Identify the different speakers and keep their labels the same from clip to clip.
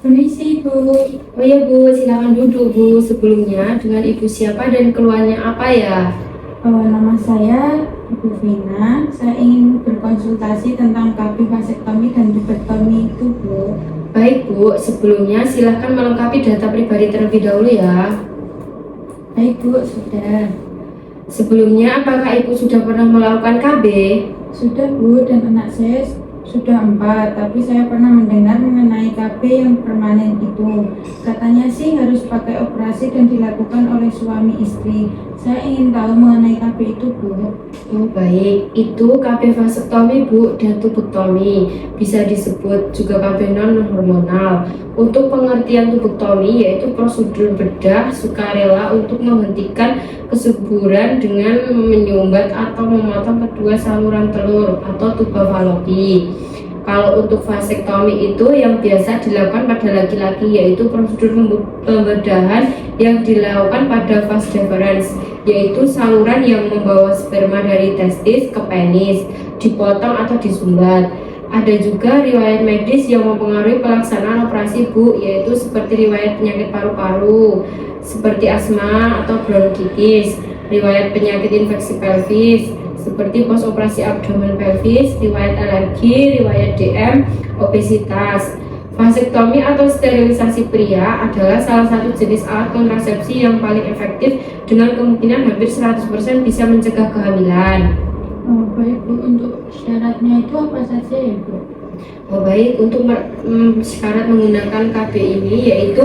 Speaker 1: Permisi Bu.
Speaker 2: Oh iya Bu, silakan duduk Bu. Sebelumnya dengan Ibu siapa dan keluhannya apa ya?
Speaker 1: Nama saya Ibu Vina. Saya ingin berkonsultasi tentang KB vasektomi dan tubektomi itu Bu.
Speaker 2: Baik Bu, sebelumnya silakan melengkapi data pribadi terlebih dahulu ya.
Speaker 1: Baik Bu, sudah.
Speaker 2: Sebelumnya apakah Ibu sudah pernah melakukan KB?
Speaker 1: Sudah Bu, dan anak saya sudah 4, tapi saya pernah mendengar mengenai KB yang permanen itu. Katanya sih harus pakai operasi dan dilakukan oleh suami istri. Saya ingin tahu mengenai KB itu Bu.
Speaker 2: Oh baik, itu KB vasektomi Bu dan tubektomi. Bisa disebut juga KB non-hormonal. Untuk pengertian tubektomi yaitu prosedur bedah sukarela untuk menghentikan kesuburan dengan menyumbat atau memotong kedua saluran telur atau tuba falopi. Kalau untuk vasektomi itu yang biasa dilakukan pada laki-laki yaitu prosedur pembedahan yang dilakukan pada vas deferens, yaitu saluran yang membawa sperma dari testis ke penis, dipotong atau disumbat. Ada juga riwayat medis yang mempengaruhi pelaksanaan operasi Bu, yaitu seperti riwayat penyakit paru-paru, seperti asma atau bronkitis, riwayat penyakit infeksi pelvis, seperti post-operasi abdomen pelvis, riwayat alergi, riwayat DM, obesitas. Vasektomi atau sterilisasi pria adalah salah satu jenis alat kontrasepsi yang paling efektif dengan kemungkinan hampir 100% bisa mencegah kehamilan.
Speaker 1: Oh baik Bu, untuk syaratnya itu apa saja ya Bu?
Speaker 2: Oh baik, untuk syarat menggunakan KB ini yaitu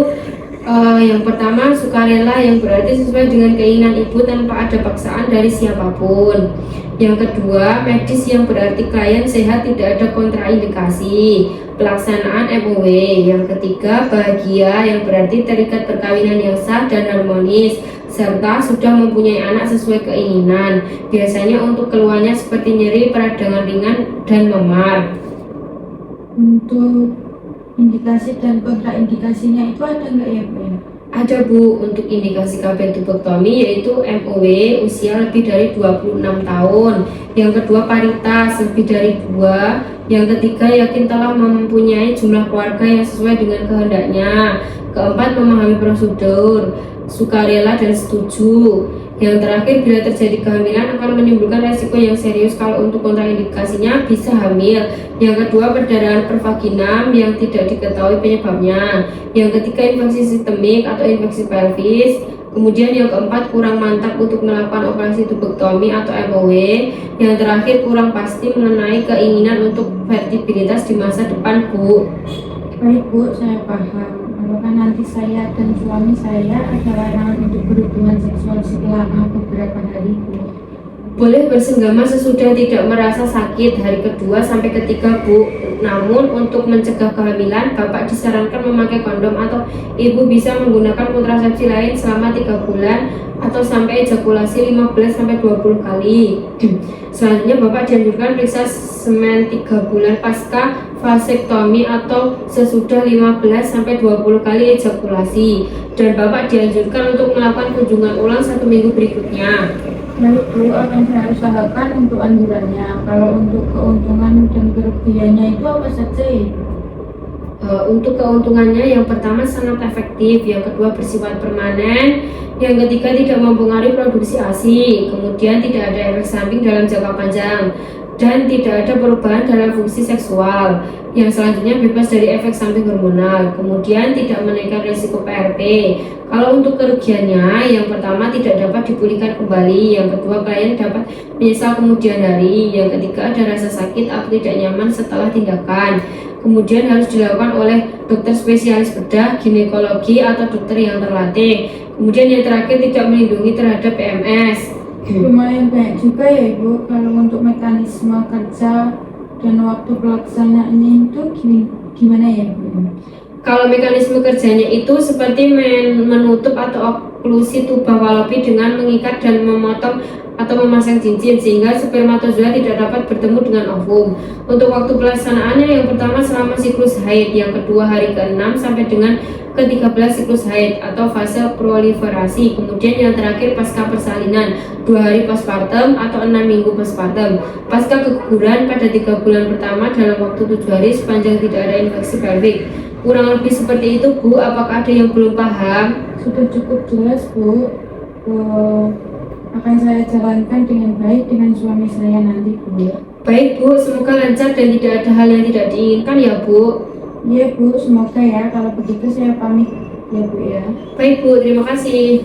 Speaker 2: yang pertama sukarela, yang berarti sesuai dengan keinginan ibu tanpa ada paksaan dari siapapun. Yang kedua medis, yang berarti klien sehat, tidak ada kontraindikasi pelaksanaan MOW. Yang ketiga bahagia, yang berarti terikat perkawinan yang sah dan harmonis serta sudah mempunyai anak sesuai keinginan. Biasanya untuk keluhannya seperti nyeri, peradangan ringan dan memar.
Speaker 1: Untuk indikasi dan kontraindikasinya itu ada nggak ya Bu?
Speaker 2: Ada Bu, untuk indikasi KB tubektomi yaitu MOW usia lebih dari 26 tahun. Yang kedua paritas lebih dari 2. Yang ketiga yakin telah mempunyai jumlah keluarga yang sesuai dengan kehendaknya. Keempat memahami prosedur, sukarela dan setuju. Yang terakhir bila terjadi kehamilan akan menimbulkan resiko yang serius. Kalau untuk kontraindikasinya bisa hamil. Yang kedua perdarahan pervaginam yang tidak diketahui penyebabnya. Yang ketiga infeksi sistemik atau infeksi pelvis. Kemudian yang keempat kurang mantap untuk melakukan operasi tubektomi atau MOW. Yang terakhir kurang pasti mengenai keinginan untuk fertilitas di masa depan Bu.
Speaker 1: Baik Bu, saya paham. Apakah nanti saya dan suami saya ada larangan untuk berhubungan seksual selama beberapa hari Bu?
Speaker 2: Boleh bersenggama sesudah tidak merasa sakit hari kedua sampai ketiga Bu. Namun untuk mencegah kehamilan, Bapak disarankan memakai kondom atau Ibu bisa menggunakan kontrasepsi lain selama 3 bulan atau sampai ejakulasi 15-20 kali. Selanjutnya Bapak dianjurkan periksa semen 3 bulan pasca vasektomi atau sesudah 15-20 kali ejakulasi, dan Bapak dianjurkan untuk melakukan kunjungan ulang 1 minggu berikutnya.
Speaker 1: Baik Bu, akan saya usahakan untuk anjurannya. Kalau untuk keuntungan dan kerugiannya itu apa saja ya?
Speaker 2: Untuk keuntungannya yang pertama sangat efektif, yang kedua bersifat permanen, yang ketiga tidak mempengaruhi produksi ASI, kemudian tidak ada efek samping dalam jangka panjang, dan tidak ada perubahan dalam fungsi seksual. Yang selanjutnya bebas dari efek samping hormonal, kemudian tidak menaikkan risiko PRP. Kalau untuk kerugiannya, yang pertama tidak dapat dipulihkan kembali, yang kedua klien dapat menyesal kemudian hari, yang ketiga ada rasa sakit atau tidak nyaman setelah tindakan. Kemudian harus dilakukan oleh dokter spesialis bedah, ginekologi atau dokter yang terlatih. Kemudian yang terakhir tidak melindungi terhadap PMS.
Speaker 1: Lumayan banyak juga ya Ibu. Kalau untuk mekanisme kerja dan waktu pelaksanaannya itu gimana ya Bu?
Speaker 2: Kalau mekanisme kerjanya itu seperti menutup atau oklusi tuba falopi dengan mengikat dan memotong atau memasang cincin sehingga spermatozoa tidak dapat bertemu dengan ovum. Untuk waktu pelaksanaannya yang pertama selama siklus haid, yang kedua hari ke-6 sampai dengan ke-13 siklus haid atau fase proliferasi, kemudian yang terakhir pasca persalinan 2 hari postpartum atau 6 minggu postpartum. Pasca keguguran pada 3 bulan pertama dalam waktu 7 hari sepanjang tidak ada infeksi pelvik. Kurang lebih seperti itu, Bu. Apakah ada yang belum paham?
Speaker 1: Sudah cukup jelas, Bu. Akan saya jalankan dengan baik dengan suami saya nanti, Bu.
Speaker 2: Baik, Bu. Semoga lancar dan tidak ada hal yang tidak diinginkan ya, Bu.
Speaker 1: Iya, Bu. Semoga ya. Kalau begitu saya pamit ya, Bu ya.
Speaker 2: Baik, Bu. Terima kasih.